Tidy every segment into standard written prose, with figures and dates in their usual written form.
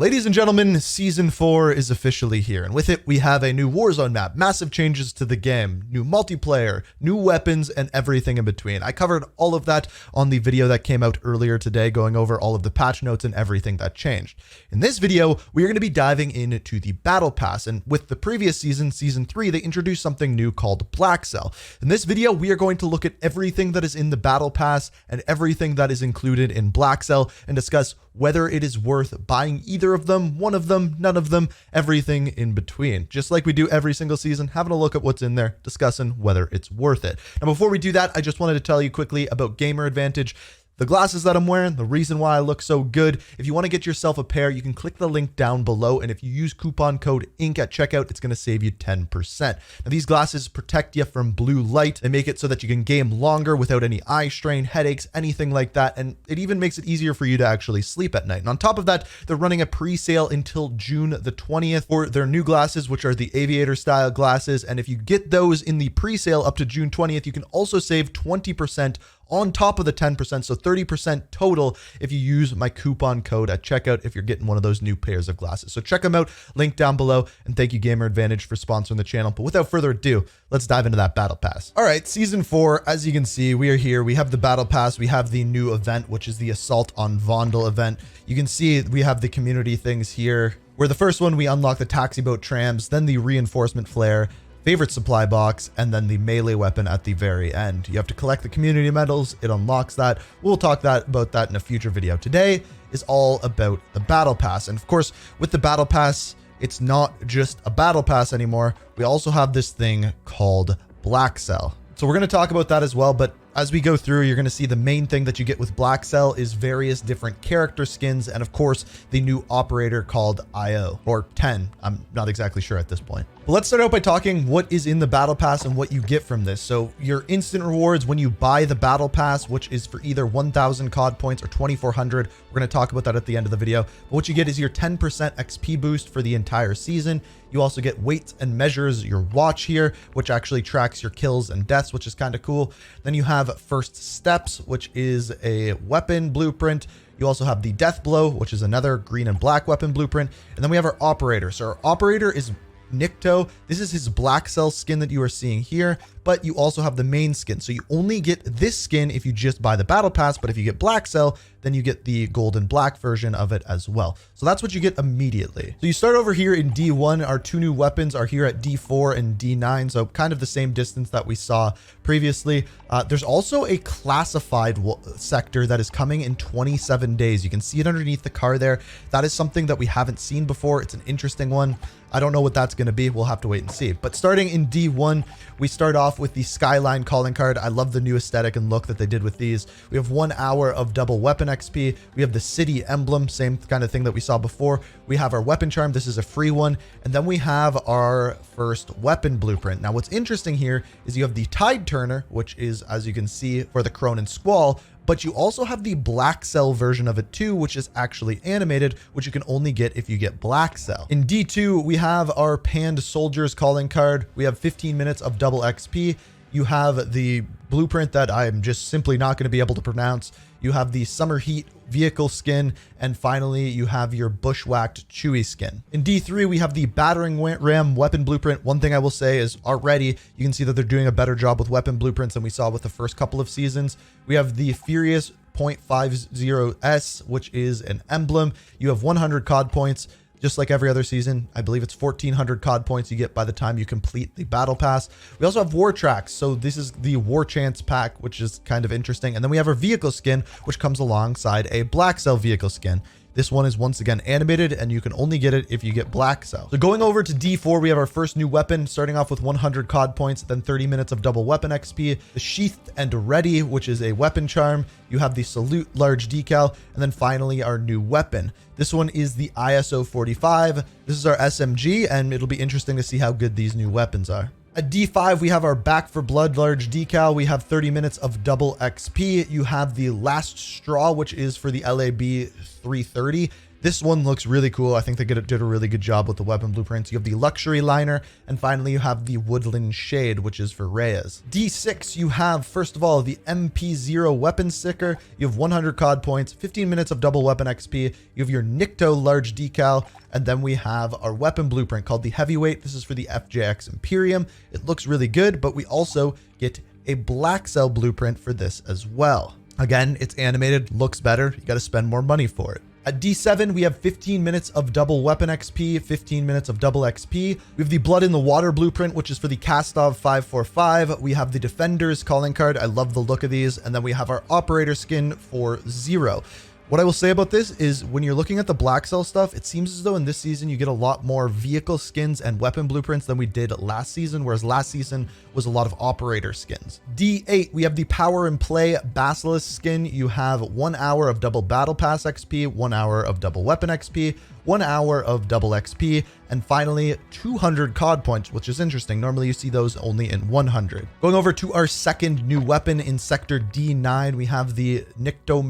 Ladies and gentlemen, Season 4 is officially here, and with it, we have a new Warzone map, massive changes to the game, new multiplayer, new weapons, and everything in between. I covered all of that on the video that came out earlier today, going over all of the patch notes and everything that changed. In this video, we are going to be diving into the Battle Pass, and with the previous season, Season 3, they introduced something new called Blackcell. In this video, we are going to look at everything that is in the Battle Pass and everything that is included in Blackcell and discuss whether it is worth buying either of them, one of them, none of them, everything in between. Just like we do every single season, having a look at what's in there, discussing whether it's worth it. Now, before we do that, I just wanted to tell you quickly about Gamer Advantage. The glasses that I'm wearing, the reason why I look so good. If you want to get yourself a pair, you can click the link down below. And if you use coupon code INK at checkout, it's going to save you 10%. Now, these glasses protect you from blue light. They make it so that you can game longer without any eye strain, headaches, anything like that. And it even makes it easier for you to actually sleep at night. And on top of that, they're running a pre-sale until June the 20th for their new glasses, which are the aviator style glasses. And if you get those in the pre-sale up to June 20th, you can also save 20% on top of the 10%, so 30% total if you use my coupon code at checkout if you're getting one of those new pairs of glasses. So check them out, link down below, and thank you Gamer Advantage for sponsoring the channel. But without further ado, let's dive into that Battle Pass. All right, Season 4, as you can see, we are here. We have the Battle Pass. We have the new event, which is the Assault on Vondel event. You can see we have the community things here, where the first one, we unlock the taxi boat trams, then the reinforcement flare, favorite supply box, and then the melee weapon at the very end. You have to collect the community medals. It unlocks that. We'll talk about that in a future video. Today is all about the Battle Pass. And of course, with the Battle Pass, it's not just a Battle Pass anymore. We also have this thing called Blackcell. So we're going to talk about that as well. But as we go through, you're going to see the main thing that you get with Blackcell is various different character skins. And of course, the new operator called IO or 10. I'm not exactly sure at this point. But let's start out by talking what is in the Battle Pass and what you get from this. So your instant rewards when you buy the Battle Pass, which is for either 1,000 COD points or 2,400. We're going to talk about that at the end of the video. But what you get is your 10% XP boost for the entire season. You also get weights and measures your watch here, which actually tracks your kills and deaths, which is kind of cool. Then you have First Steps, which is a weapon blueprint. You also have the Death Blow, which is another green and black weapon blueprint. And then we have our operator. So our operator is Nikto. This is his Blackcell skin that you are seeing here, but you also have the main skin. So you only get this skin if you just buy the Battle Pass, but if you get Blackcell, then you get the gold and black version of it as well. So that's what you get immediately. So you start over here in D1. Our two new weapons are here at D4 and D9. So kind of the same distance that we saw previously. There's also a classified sector that is coming in 27 days. You can see it underneath the car there. That is something that we haven't seen before. It's an interesting one. I don't know what that's going to be. We'll have to wait and see. But starting in D1, we start off with the Skyline calling card. I love the new aesthetic and look that they did with these. We have 1 hour of double weapon XP. We have the city emblem, same kind of thing that we saw before. We have our weapon charm. This is a free one. And then we have our first weapon blueprint. Now, what's interesting here is you have the Tide Turner, which is, as you can see, for the Cronin Squall. But you also have the Blackcell version of it too, which is actually animated, which you can only get if you get Blackcell. In D2, we have our Panned Soldiers calling card. We have 15 minutes of double XP. You have the blueprint that I'm just simply not going to be able to pronounce. You have the Summer Heat vehicle skin. And finally, you have your Bushwhacked Chewy skin. In D3, we have the Battering Ram weapon blueprint. One thing I will say is already you can see that they're doing a better job with weapon blueprints than we saw with the first couple of seasons. We have the Furious .50S, which is an emblem. You have 100 COD points. Just like every other season, I believe it's 1,400 COD points you get by the time you complete the Battle Pass. We also have War Tracks. So this is the War Chance pack, which is kind of interesting. And then we have our vehicle skin, which comes alongside a Blackcell vehicle skin. This one is once again animated, and you can only get it if you get Blackcell. So going over to D4, we have our first new weapon, starting off with 100 COD points, then 30 minutes of double weapon XP, the Sheathed and Ready, which is a weapon charm. You have the Salute large decal, and then finally our new weapon. This one is the ISO 45. This is our SMG, and it'll be interesting to see how good these new weapons are. At D5, we have our Back for Blood large decal. We have 30 minutes of double XP. You have the Last Straw, which is for the LAB 330. This one looks really cool. I think they did a really good job with the weapon blueprints. You have the luxury liner, and finally you have the woodland shade, which is for Reyes. D6, you have, first of all, the MP0 weapon sticker. You have 100 COD points, 15 minutes of double weapon XP. You have your Nikto large decal, and then we have our weapon blueprint called the heavyweight. This is for the FJX Imperium. It looks really good, but we also get a Blackcell blueprint for this as well. Again, it's animated, looks better. You got to spend more money for it. At D7, we have 15 minutes of double weapon XP, 15 minutes of double XP. We have the Blood in the Water blueprint, which is for the Kastov 545. We have the Defender's calling card. I love the look of these. And then we have our Operator skin for 0. What I will say about this is when you're looking at the Blackcell stuff, it seems as though in this season you get a lot more vehicle skins and weapon blueprints than we did last season, whereas last season was a lot of operator skins. D8, we have the Power and Play Basilisk skin. You have 1 hour of double Battle Pass XP, 1 hour of double weapon XP, 1 hour of double XP, and finally 200 COD points, which is interesting. Normally you see those only in 100. Going over to our second new weapon in Sector D9, we have the Nikto,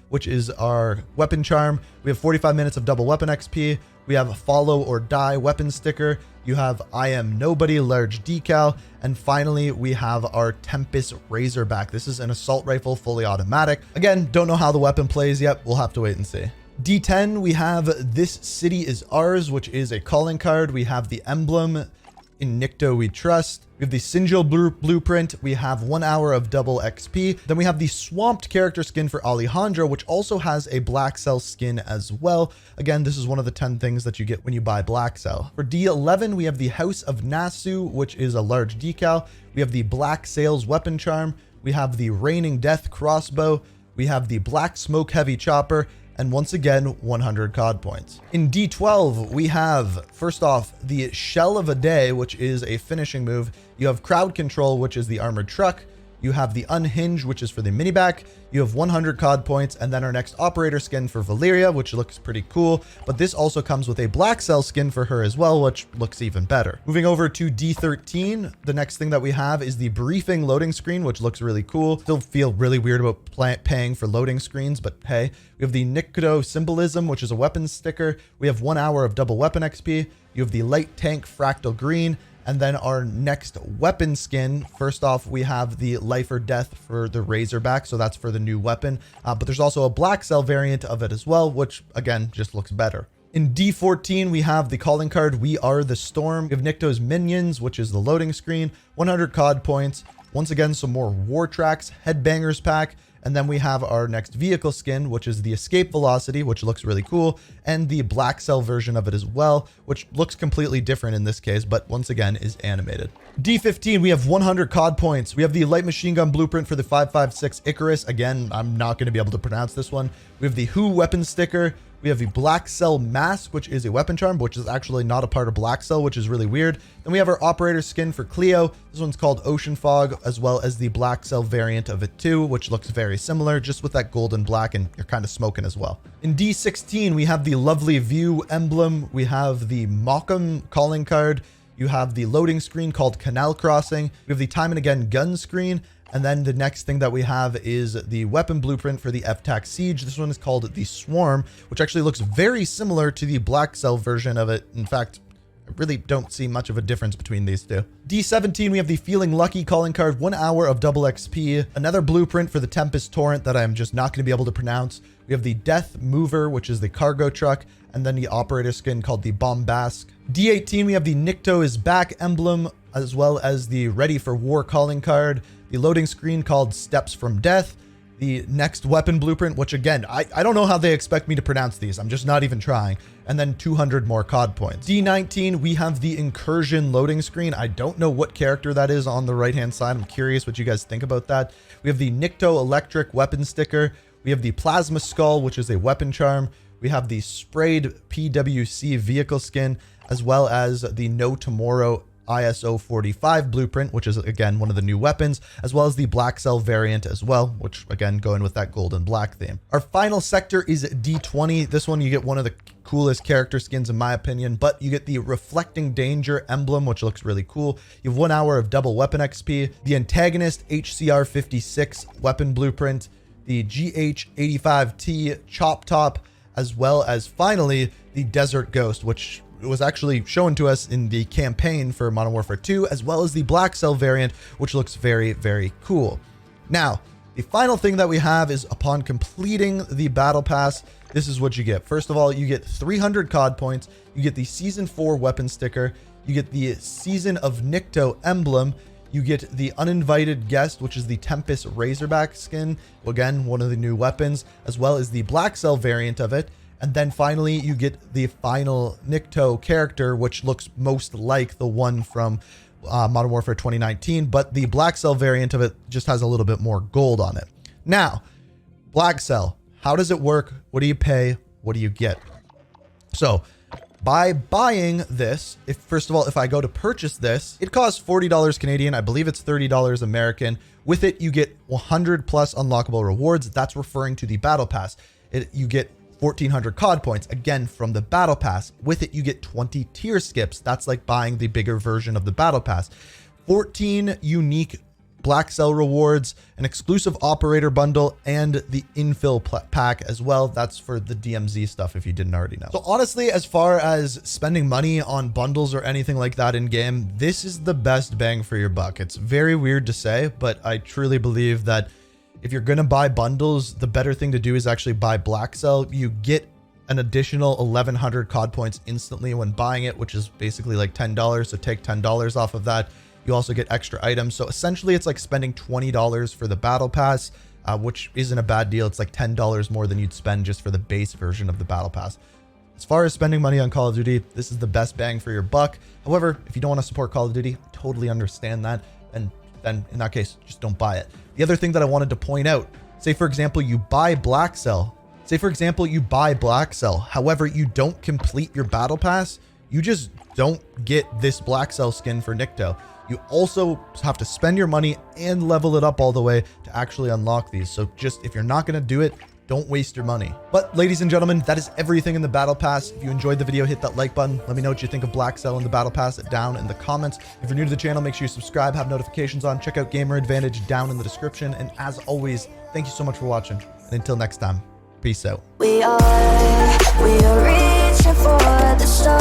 which is our weapon charm. We have 45 minutes of double weapon XP. We have a Follow or Die weapon sticker. You have I Am Nobody large decal. And finally, we have our Tempest Razorback. This is an assault rifle, fully automatic. Again, don't know how the weapon plays yet. We'll have to wait and see. D10, we have This City Is Ours, which is a calling card. We have the emblem, In Nikto We Trust. We have the Sinjil blueprint. We have 1 hour of double XP. Then we have the Swamped character skin for Alejandro, which also has a Blackcell skin as well. Again, this is one of the 10 things that you get when you buy Blackcell. For D11, we have the House of Nasu, which is a large decal. We have the Black Sails weapon charm. We have the Raining Death crossbow. We have the Black Smoke heavy chopper. And once again, 100 COD points. In D12, we have, first off, the Shell of a Day, which is a finishing move. You have Crowd Control, which is the armored truck. You have the Unhinged, which is for the miniback. You have 100 COD points, and then our next operator skin for Valeria, which looks pretty cool. But this also comes with a Blackcell skin for her as well, which looks even better. Moving over to D13, the next thing that we have is the briefing loading screen, which looks really cool. Still feel really weird about paying for loading screens, but hey. We have the Nikto Symbolism, which is a weapon sticker. We have 1 hour of double weapon XP. You have the Light Tank Fractal Green. And then our next weapon skin, first off, we have the Life or Death for the Razorback. So that's for the new weapon. But there's also a Blackcell variant of it as well, which again, just looks better. In D14, we have the calling card, We Are the Storm. We have Nikto's Minions, which is the loading screen, 100 COD points. Once again, some more War Tracks, Headbangers pack. And then we have our next vehicle skin, which is the Escape Velocity, which looks really cool, and the Blackcell version of it as well, which looks completely different in this case, but once again is animated. D15, we have 100 COD points. We have the light machine gun blueprint for the 5.56 Icarus. Again, I'm not going to be able to pronounce this one. We have the Who weapon sticker. We have the Blackcell mask, which is a weapon charm, which is actually not a part of Blackcell, which is really weird. Then we have our operator skin for Cleo. This one's called Ocean Fog, as well as the Blackcell variant of it too, which looks very similar, just with that gold and black, and you're kind of smoking as well. In D16, we have the Lovely View emblem. We have the Mokum calling card. You have the loading screen called Canal Crossing. We have the Time and Again gun screen. And then the next thing that we have is the weapon blueprint for the FTAC Siege. This one is called the Swarm, which actually looks very similar to the Blackcell version of it. In fact, I really don't see much of a difference between these two. D17, we have the Feeling Lucky calling card, 1 hour of double XP. Another blueprint for the Tempest Torrent that I'm just not going to be able to pronounce. We have the Death Mover, which is the cargo truck, and then the operator skin called the Bombasque. D18, we have the Nikto is Back emblem, as well as the Ready for War calling card, the loading screen called Steps from Death, the next weapon blueprint, which again, I don't know how they expect me to pronounce these. I'm just not even trying. And then 200 more COD points. D19, we have the Incursion loading screen. I don't know what character that is on the right-hand side. I'm curious what you guys think about that. We have the Nikto electric weapon sticker. We have the Plasma Skull, which is a weapon charm. We have the sprayed PWC vehicle skin, as well as the No Tomorrow ISO 45 blueprint, which is again one of the new weapons, as well as the Blackcell variant as well, which again going with that gold and black theme. Our final sector is D20. This one you get one of the coolest character skins in my opinion, but you get the Reflecting Danger emblem, which looks really cool. You have 1 hour of double weapon XP, the Antagonist HCR 56 weapon blueprint, the GH85T chop top, as well as finally the Desert Ghost, which was actually shown to us in the campaign for Modern Warfare 2, as well as the Blackcell variant, which looks very, very cool. Now, the final thing that we have is upon completing the Battle Pass, this is what you get. First of all, you get 300 COD points, you get the Season 4 weapon sticker, you get the Season of Nikto emblem, you get the Uninvited Guest, which is the Tempest Razorback skin, again, one of the new weapons, as well as the Blackcell variant of it. And then finally, you get the final Nikto character, which looks most like the one from Modern Warfare 2019, but the Blackcell variant of it just has a little bit more gold on it. Now, Blackcell, how does it work? What do you pay? What do you get? So, by buying this, first of all, if I go to purchase this, it costs $40 Canadian. I believe it's $30 American. With it, you get 100 plus unlockable rewards. That's referring to the Battle Pass. You get 1,400 COD points, again, from the Battle Pass. With it, you get 20 tier skips. That's like buying the bigger version of the Battle Pass. 14 unique Blackcell rewards, an exclusive operator bundle, and the infill pack as well. That's for the DMZ stuff if you didn't already know. So honestly, as far as spending money on bundles or anything like that in game, this is the best bang for your buck. It's very weird to say, but I truly believe that if you're going to buy bundles, the better thing to do is actually buy Blackcell. You get an additional 1,100 COD points instantly when buying it, which is basically like $10. So take $10 off of that. You also get extra items. So essentially it's like spending $20 for the Battle Pass, which isn't a bad deal. It's like $10 more than you'd spend just for the base version of the Battle Pass. As far as spending money on Call of Duty, this is the best bang for your buck. However, if you don't want to support Call of Duty, I totally understand that. And then in that case, just don't buy it. The other thing that I wanted to point out, say for example, you buy Blackcell. However, you don't complete your Battle Pass, you just don't get this Blackcell skin for Nikto. You also have to spend your money and level it up all the way to actually unlock these. So just, if you're not going to do it, don't waste your money. But ladies and gentlemen, that is everything in the Battle Pass. If you enjoyed the video, hit that like button. Let me know what you think of Blackcell and the Battle Pass down in the comments. If you're new to the channel, make sure you subscribe, have notifications on, check out Gamer Advantage down in the description. And as always, thank you so much for watching. And until next time, peace out. We are reaching for the stars.